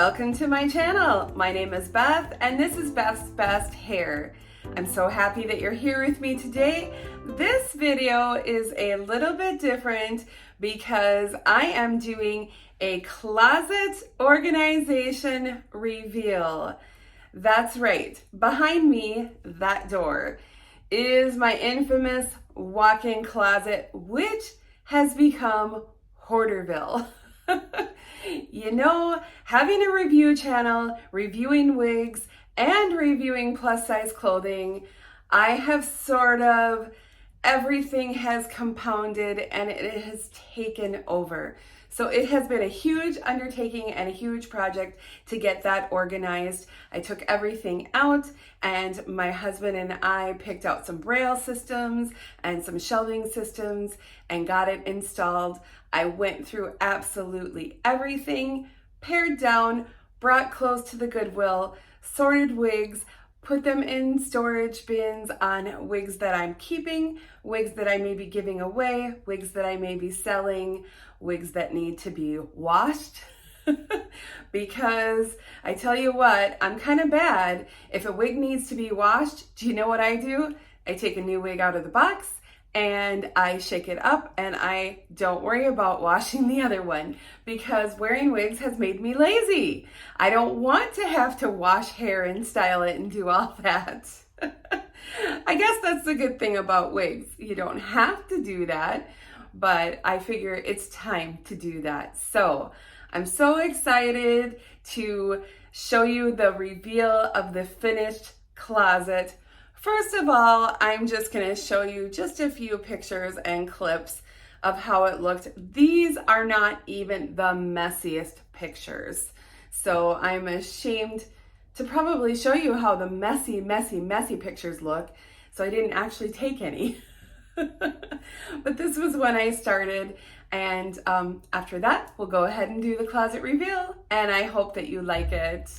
Welcome to my channel. My name is Beth and this is Beth's Best Hair. I'm so happy that you're here with me today. This video is a little bit different because I am doing a closet organization reveal. That's right, behind me, that door, is my infamous walk-in closet, which has become Hoarderville. You know, having a review channel, reviewing wigs, and reviewing plus size clothing, I have everything has compounded and it has taken over. So it has been a huge undertaking and a huge project to get that organized. I took everything out and my husband and I picked out some braille systems and some shelving systems and got it installed. I went through absolutely everything, pared down, brought clothes to the Goodwill, sorted wigs, put them in storage bins on wigs that I'm keeping, wigs that I may be giving away, wigs that I may be selling, wigs that need to be washed. Because I tell you what, I'm kind of bad. If a wig needs to be washed, do you know what I do? I take a new wig out of the box and I shake it up and I don't worry about washing the other one because wearing wigs has made me lazy. I don't want to have to wash hair and style it and do all that. I guess that's the good thing about wigs. You don't have to do that, but I figure it's time to do that. So I'm so excited to show you the reveal of the finished closet. First of all, I'm just going to show you just a few pictures and clips of how it looked. These are not even the messiest pictures. So I'm ashamed to probably show you how the messy pictures look. So I didn't actually take any. But this was when I started. And after that, we'll go ahead and do the closet reveal. And I hope that you like it.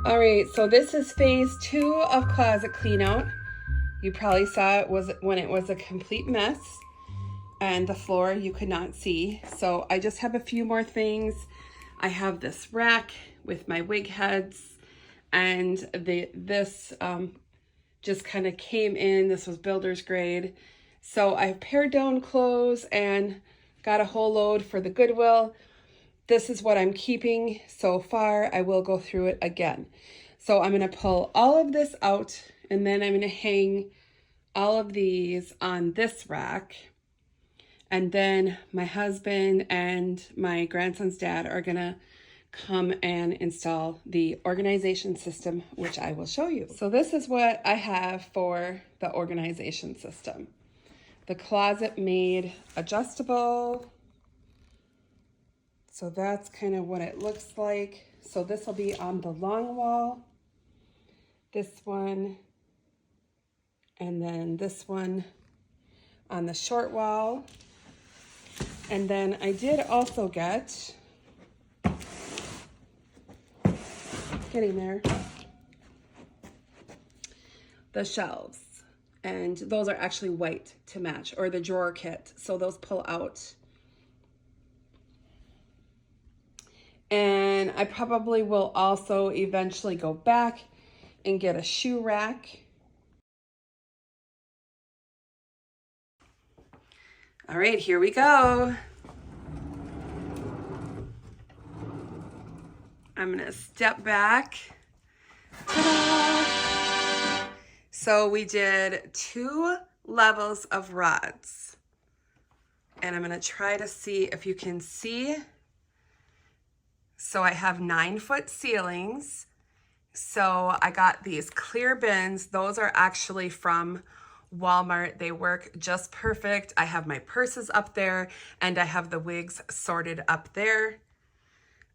All right, so this is phase 2 of closet clean out. You probably saw it was when it was a complete mess and the floor you could not see. So I just have a few more things. I have this rack with my wig heads and this just kind of came in. This was builder's grade. So I've pared down clothes and got a whole load for the Goodwill. This is what I'm keeping so far. I will go through it again. So I'm going to pull all of this out and then I'm going to hang all of these on this rack. And then my husband and my grandson's dad are going to come and install the organization system, which I will show you. So this is what I have for the organization system. The closet made adjustable. So that's kind of what it looks like. So this will be on the long wall, this one, and then this one on the short wall. And then I did also get, getting there, the shelves. And those are actually white to match, or the drawer kit. So those pull out. And I probably will also eventually go back and get a shoe rack. All right, here we go. I'm gonna step back. Ta-da! So we did 2 levels of rods. And I'm gonna try to see if you can see. So I have 9-foot ceilings. So I got these clear bins. Those are actually from Walmart. They work just perfect. I have my purses up there and I have the wigs sorted up there.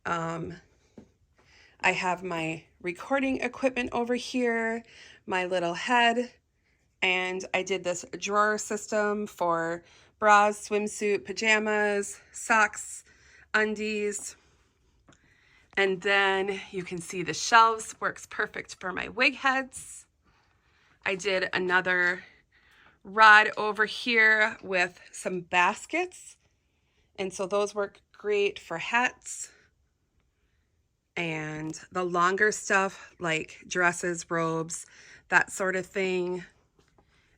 I have my recording equipment over here, my little head, and I did this drawer system for bras, swimsuit, pajamas, socks, undies. And then you can see the shelves, works perfect for my wig heads. I did another rod over here with some baskets. And so those work great for hats. And the longer stuff like dresses, robes, that sort of thing.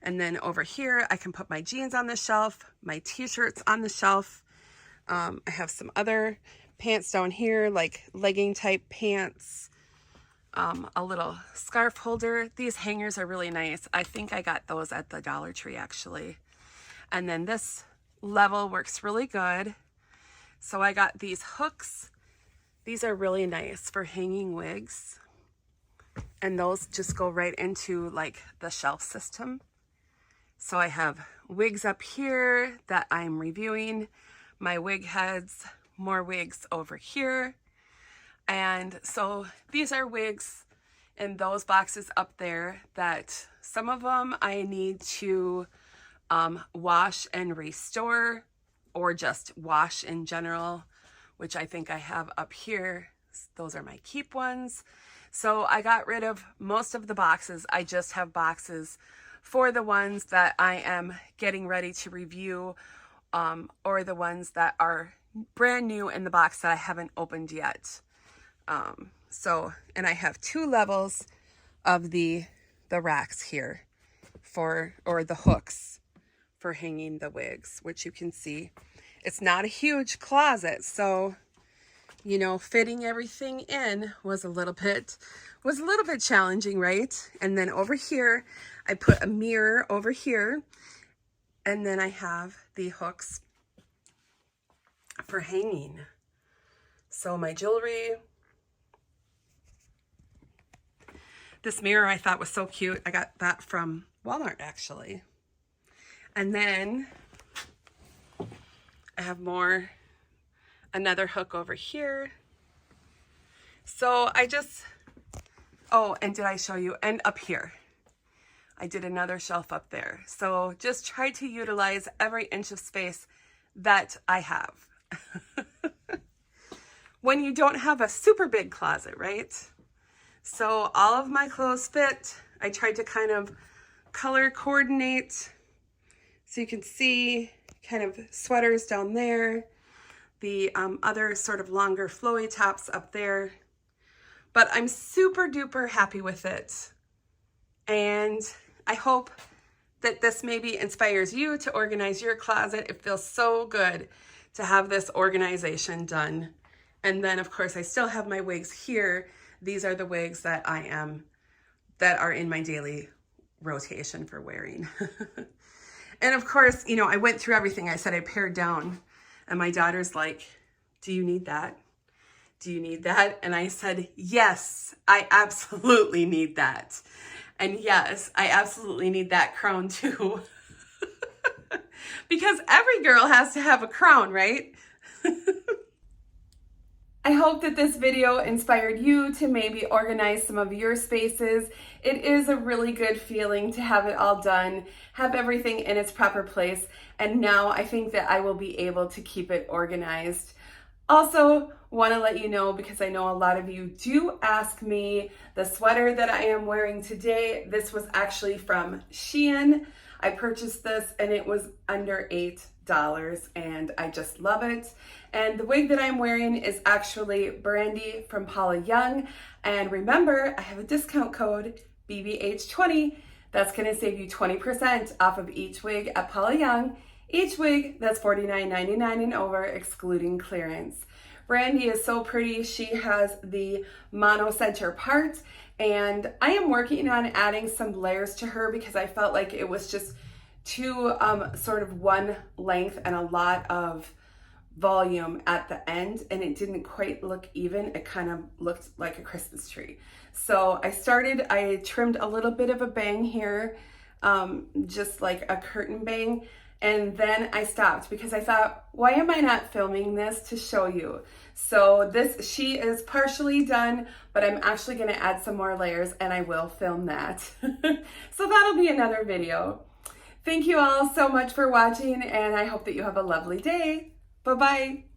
And then over here, I can put my jeans on the shelf, my t-shirts on the shelf. I have some other pants down here, like legging type pants, a little scarf holder. These hangers are really nice. I think I got those at the Dollar Tree actually. And then this level works really good. So I got these hooks. These are really nice for hanging wigs. And those just go right into like the shelf system. So I have wigs up here that I'm reviewing, my wig heads, more wigs over here. And so these are wigs in those boxes up there that some of them I need to wash and restore, or just wash in general, which I think I have up here. Those are my keep ones. So I got rid of most of the boxes. I just have boxes for the ones that I am getting ready to review, or the ones that are brand new in the box that I haven't opened yet. And I have 2 levels of the racks here or the hooks for hanging the wigs, which you can see. It's not a huge closet, so, you know, fitting everything in was a little bit challenging, right? And then over here, I put a mirror over here, and then I have the hooks for hanging. So my jewelry, this mirror I thought was so cute. I got that from Walmart actually. And then I have another hook over here. So oh, and did I show you? And up here, I did another shelf up there. So just try to utilize every inch of space that I have. When you don't have a super big closet, right? So all of my clothes fit. I tried to kind of color coordinate. So you can see kind of sweaters down there, the other sort of longer flowy tops up there. But I'm super duper happy with it. And I hope that this maybe inspires you to organize your closet. It feels so good to have this organization done. And then of course I still have my wigs here. These are the wigs that that are in my daily rotation for wearing. And of course, you know, I went through everything. I said I pared down, and my daughter's like, do you need that? Do you need that? And I said, yes, I absolutely need that. And yes, I absolutely need that crown too. Because every girl has to have a crown, right? I hope that this video inspired you to maybe organize some of your spaces. It is a really good feeling to have it all done, have everything in its proper place, and now I think that I will be able to keep it organized. Also, want to let you know, because I know a lot of you do ask me, the sweater that I am wearing today, this was actually from Shein. I purchased this and it was under $8 and I just love it. And the wig that I'm wearing is actually Brandy from Paula Young. And remember, I have a discount code, BBH20. That's going to save you 20% off of each wig at Paula Young. Each wig that's $49.99 and over, excluding clearance. Brandy is so pretty. She has the mono center part, and I am working on adding some layers to her because I felt like it was just too sort of one length and a lot of volume at the end, and it didn't quite look even. It kind of looked like a Christmas tree. So I trimmed a little bit of a bang here just like a curtain bang. And then I stopped because I thought, why am I not filming this to show you? So she is partially done, but I'm actually gonna add some more layers and I will film that. So that'll be another video. Thank you all so much for watching, and I hope that you have a lovely day. Bye-bye.